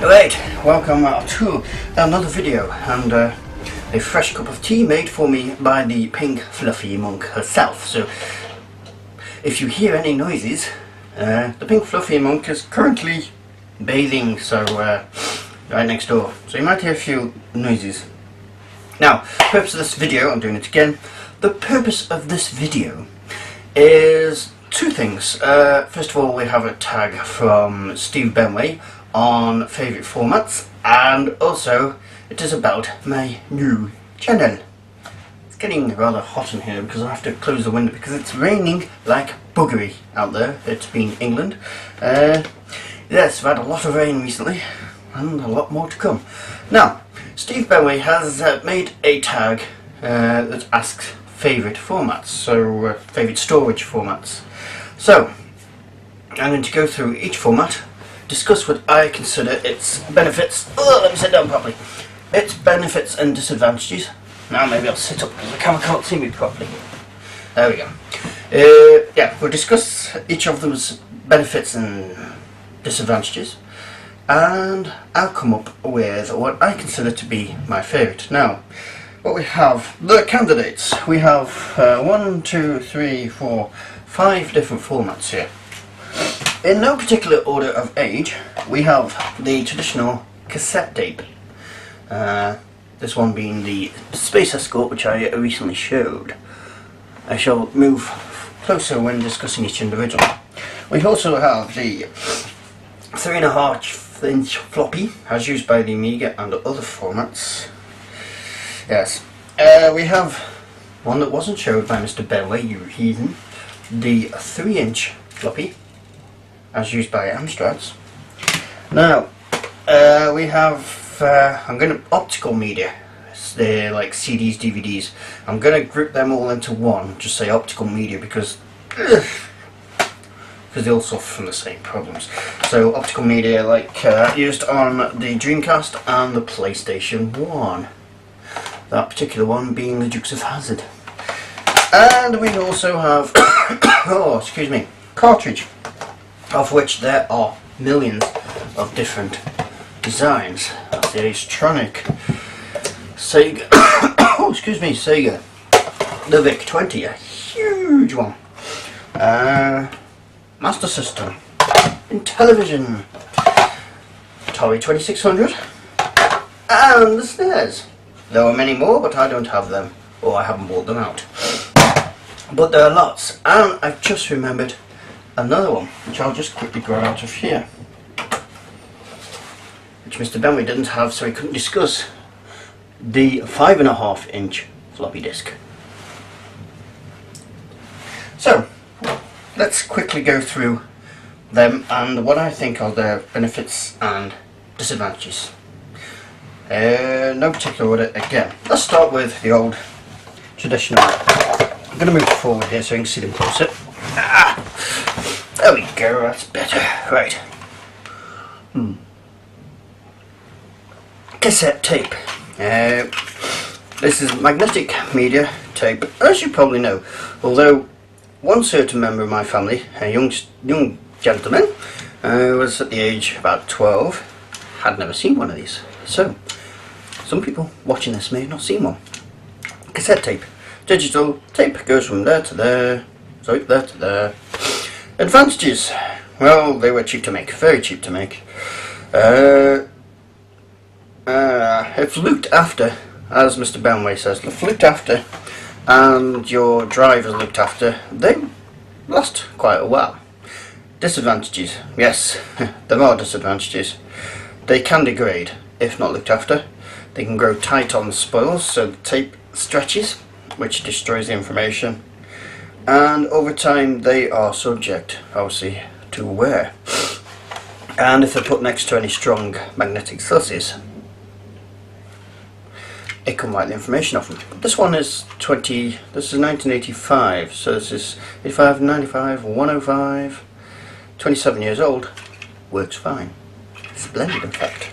Right, welcome to another video and a fresh cup of tea made for me by the pink fluffy monk herself. So if you hear any noises, the pink fluffy monk is currently bathing, so right next door. So you might hear a few noises. Now, purpose of this video, I'm doing it again. The purpose of this video is two things. First of all, we have a tag from Steve Benway on favourite formats, and also it is about my new channel. It's getting rather hot in here because I have to close the window because it's raining like buggery out there. It's been England. Yes, I've had a lot of rain recently and a lot more to come. Now, Steve Benway has made a tag that asks favourite formats, so favourite storage formats. So I'm going to go through each format, discuss what I consider its benefits. Oh, let me sit down properly. Its benefits and disadvantages. Now maybe I'll sit up because the camera can't see me properly. There we go. Yeah, we'll discuss each of those benefits and disadvantages, and I'll come up with what I consider to be my favourite. Now, what we have, the candidates. We have 1, 2, 3, 4, 5 different formats here. In no particular order of age, we have the traditional cassette tape. This one being the Space Escort, which I recently showed. I shall move closer when discussing each individual. We also have the 3.5-inch floppy, as used by the Amiga and other formats. Yes. We have one that wasn't showed by Mr. Benway, you heathen. The 3-inch floppy, as used by Amstrads. Now, we have, I'm going to optical media. They're like CDs, DVDs. I'm going to group them all into one, just say optical media, because they all suffer from the same problems. So optical media, like used on the Dreamcast and the PlayStation 1. That particular one being the Dukes of Hazzard. And we also have, oh, excuse me, cartridge, of which there are millions of different designs. That's the Astronic, Sega, oh, excuse me, Sega, the VIC-20, a huge one. Master System, Intellivision, Atari 2600, and the SNES. There are many more, but I don't have them, or I haven't bought them out. But there are lots, and I've just remembered another one, which I'll just quickly grab out of here, which Mr. Benway didn't have, so he couldn't discuss. The 5.5-inch floppy disk. So, let's quickly go through them and what I think are their benefits and disadvantages. No particular order again. Let's start with the old traditional. I'm going to move forward here so you can see them closer. There we go, that's better. Right. Cassette tape. This is magnetic media tape, as you probably know. Although one certain member of my family, a young gentleman, was at the age of about 12, had never seen one of these. So, some people watching this may have not seen one. Cassette tape. Digital tape goes from there to there, sorry, there to there. Advantages. Well, they were cheap to make, very cheap to make. If looked after, as Mr. Benway says, if looked after and your drive is looked after, they last quite a while. Disadvantages. Yes, there are disadvantages. They can degrade if not looked after. They can grow tight on the spoils, so the tape stretches, which destroys the information, and over time they are subject, obviously, to wear. And if they're put next to any strong magnetic sources, it can write the information off them. This one is this is 1985, so this is 85, 95, 105, 27 years old, works fine. Splendid in fact,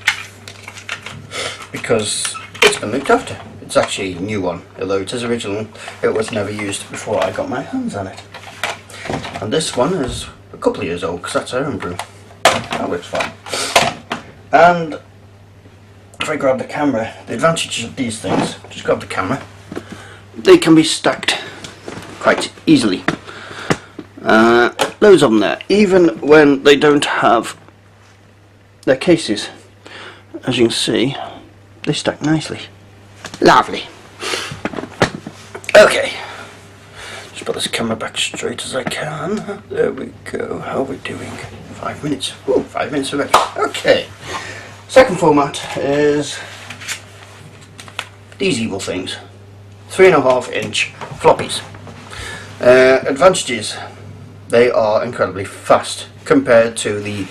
because it's been looked after. It's actually a new one, although it is original, it was never used before I got my hands on it. And this one is a couple of years old, because that's our own brew. That works fine. And if I grab the camera, the advantage of these things, just grab the camera, they can be stacked quite easily. Loads of them there, even when they don't have their cases. As you can see, they stack nicely. Lovely. Okay, just put this camera back straight as I can. There we go. How are we doing? 5 minutes. Ooh, 5 minutes already. Okay. Second format is these evil things. 3.5-inch floppies. Advantages: they are incredibly fast compared to the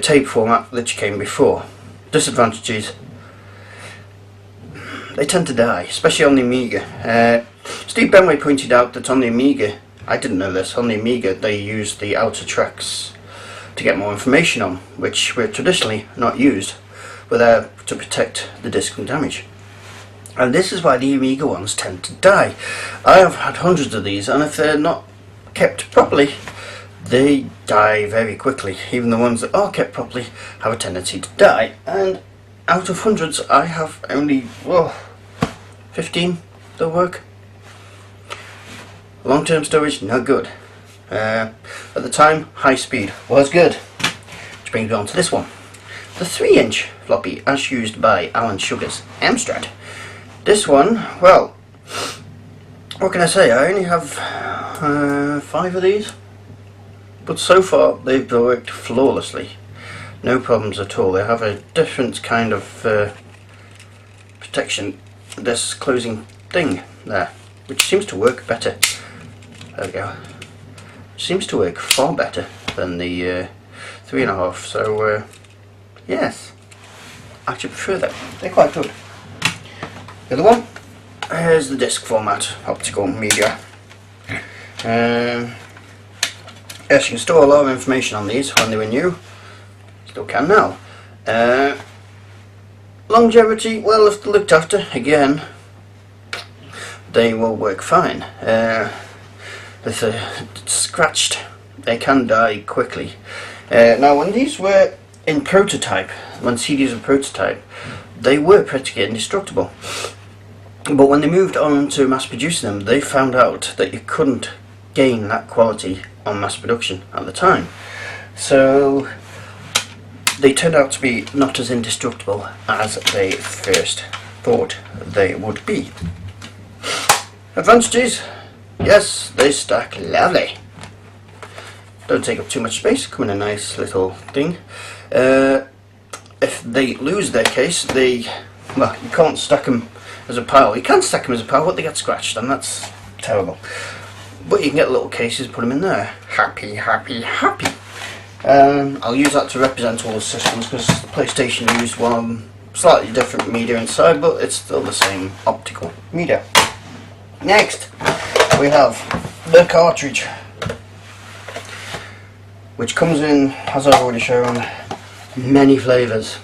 tape format that came before. Disadvantages: they tend to die, especially on the Amiga. Steve Benway pointed out that on the Amiga, I didn't know this, on the Amiga they used the outer tracks to get more information on, which were traditionally not used, were there to protect the disc from damage. And this is why the Amiga ones tend to die. I have had hundreds of these, and if they're not kept properly, they die very quickly. Even the ones that are kept properly have a tendency to die, and out of hundreds I have only 15 that work. Long-term storage, no good. At the time, high speed was good. Which brings me on to this one. The 3-inch floppy, as used by Alan Sugar's Amstrad. This one, well, what can I say? I only have 5 of these. But so far, they've worked flawlessly. No problems at all. They have a different kind of protection, this closing thing there, which seems to work better. There we go. Seems to work far better than the 3.5. So yes, I actually prefer that. They're quite good. The other one is the disc format, optical media. Yes, you can store a lot of information on these when they were new. Still can now. Longevity, well, if they're looked after, again, they will work fine. If they're scratched, they can die quickly. Now, when these were in prototype, when CDs were prototype, they were practically indestructible. But when they moved on to mass producing them, they found out that you couldn't gain that quality on mass production at the time. So they turned out to be not as indestructible as they first thought they would be. Advantages: yes, they stack lovely. Don't take up too much space, come in a nice little thing. If they lose their case, you can't stack them as a pile. You can stack them as a pile, but they get scratched, and that's terrible. But you can get little cases, put them in there. Happy, happy, happy. I'll use that to represent all the systems, because the PlayStation used one slightly different media inside, but it's still the same optical media. Next, we have the cartridge, which comes in, as I've already shown, many flavours.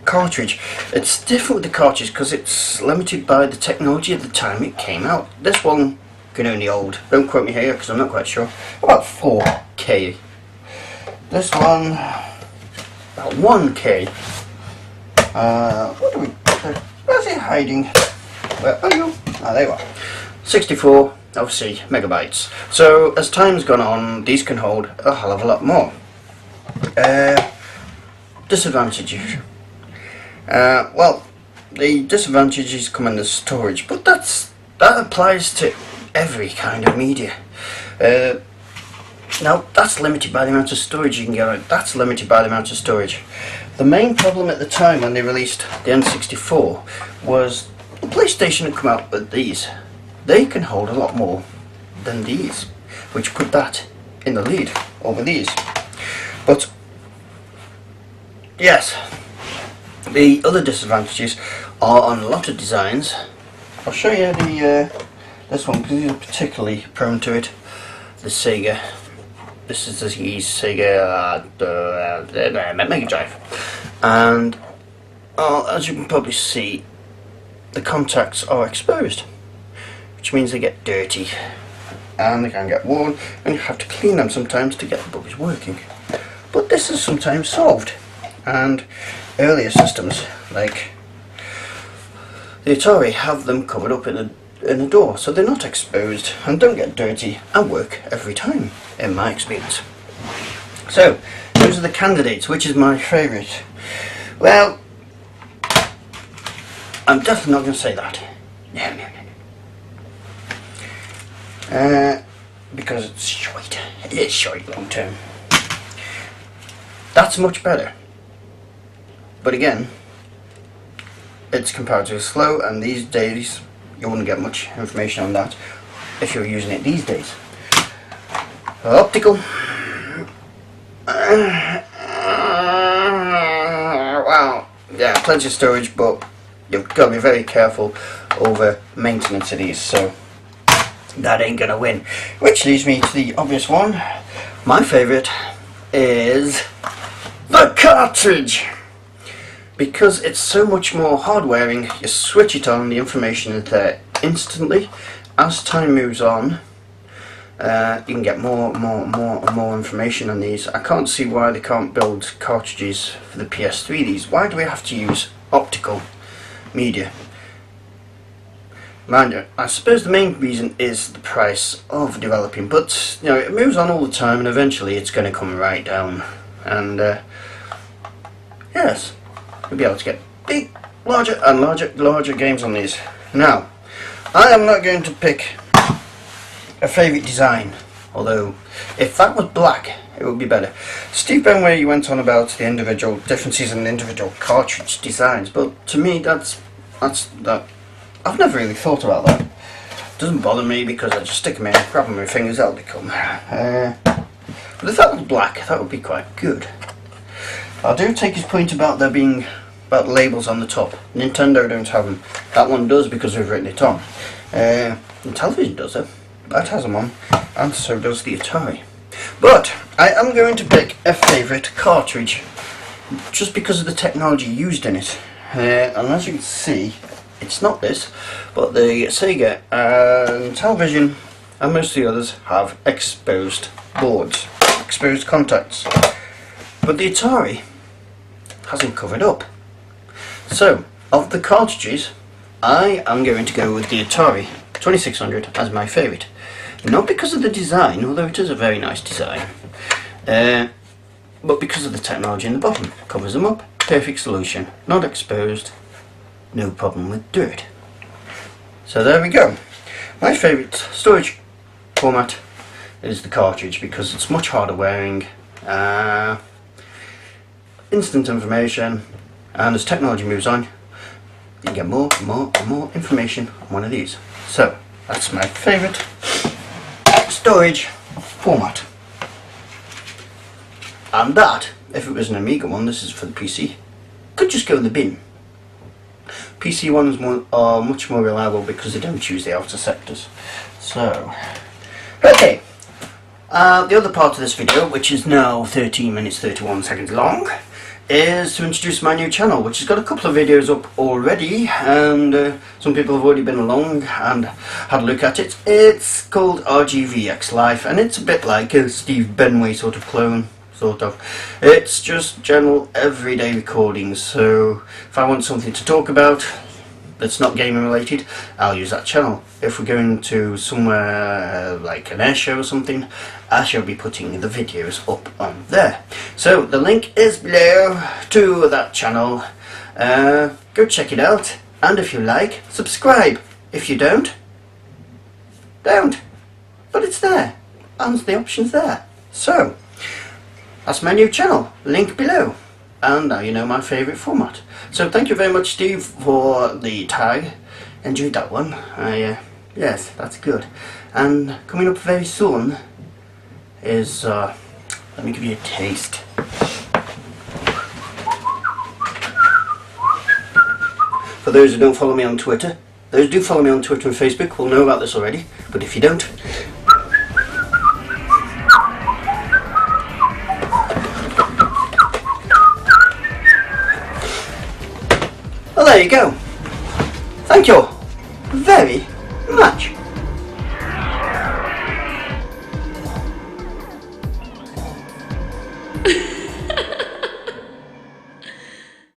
Cartridge, it's different with the cartridge because it's limited by the technology at the time it came out. This one can only hold, don't quote me here because I'm not quite sure, about 4K. This one, about 1K. What do we, where's it hiding? Where are you? Ah, there you are. 64, obviously, megabytes. So as time's gone on, these can hold a hell of a lot more. Disadvantages. Well, the disadvantages come in the storage, but that applies to every kind of media. Now, that's limited by the amount of storage you can get on it. That's limited by the amount of storage. The main problem at the time when they released the N64 was the PlayStation had come out with these. They can hold a lot more than these, which put that in the lead over these. But yes, the other disadvantages are on a lot of designs. I'll show you this one because it's particularly prone to it. The Sega. This is the Sega Mega Drive, and as you can probably see, the contacts are exposed, which means they get dirty and they can get worn, and you have to clean them sometimes to get the buggers working. But this is sometimes solved, and earlier systems like the Atari have them covered up in a door so they're not exposed and don't get dirty and work every time, in my experience. So those are the candidates. Which is my favourite? Well, I'm definitely not going to say that. No. Because it's shite. It is shite long term. That's much better. But again, it's comparatively slow, and these days you wouldn't get much information on that if you're using it these days. Optical. Wow. Yeah, plenty of storage, but you've got to be very careful over maintenance of these, so that ain't gonna win. Which leads me to the obvious one. My favourite is the cartridge, because it's so much more hard wearing. You switch it on, the information is there instantly. As time moves on, you can get more information on these. I can't see why they can't build cartridges for the PS3 these. Why do we have to use optical media? Mind you, I suppose the main reason is the price of developing, but you know, it moves on all the time and eventually it's going to come right down, and yes, you'll be able to get big, larger and larger games on these. Now, I am not going to pick a favourite design, although if that was black it would be better. Steve Benway went on about the individual differences in the individual cartridge designs, but to me that's that. I've never really thought about that. It doesn't bother me because I just stick them in, grab them with my fingers, out they come. But if that was black, that would be quite good. I do take his point about there being about labels on the top. Nintendo don't have them. That one does because we've written it on. The television does it. That has them on, and so does the Atari. But I am going to pick a favourite cartridge, just because of the technology used in it. And as you can see, it's not this, but the Sega and Television and most of the others have exposed boards, exposed contacts. But the Atari hasn't covered up. So, of the cartridges, I am going to go with the Atari 2600 as my favourite. Not because of the design, although it is a very nice design, but because of the technology in the bottom. Covers them up, perfect solution, not exposed, no problem with dirt. So there we go. My favourite storage format is the cartridge because it's much harder wearing, instant information, and as technology moves on, you can get more and more information on one of these. So that's my favourite storage format. And that, if it was an Amiga one, this is for the PC, could just go in the bin. PC ones are much more reliable because they don't use the outer sectors. So, okay, the other part of this video, which is now 13 minutes 31 seconds long, is to introduce my new channel, which has got a couple of videos up already, and some people have already been along and had a look at it. It's called RGVX Life, and it's a bit like a Steve Benway sort of clone. Sort of. It's just general everyday recordings, so if I want something to talk about that's not gaming related, I'll use that channel. If we're going to somewhere like an air show or something, I shall be putting the videos up on there. So the link is below to that channel. Go check it out, and if you like, subscribe. If you don't, don't. But it's there, and the option's there. So that's my new channel, link below, and now you know my favourite format. So thank you very much, Steve, for the tag. Enjoyed that one. Yes, that's good. And coming up very soon is, let me give you a taste. For those who don't follow me on Twitter, those who do follow me on Twitter and Facebook will know about this already, but if you don't, well, there you go. Thank you very much.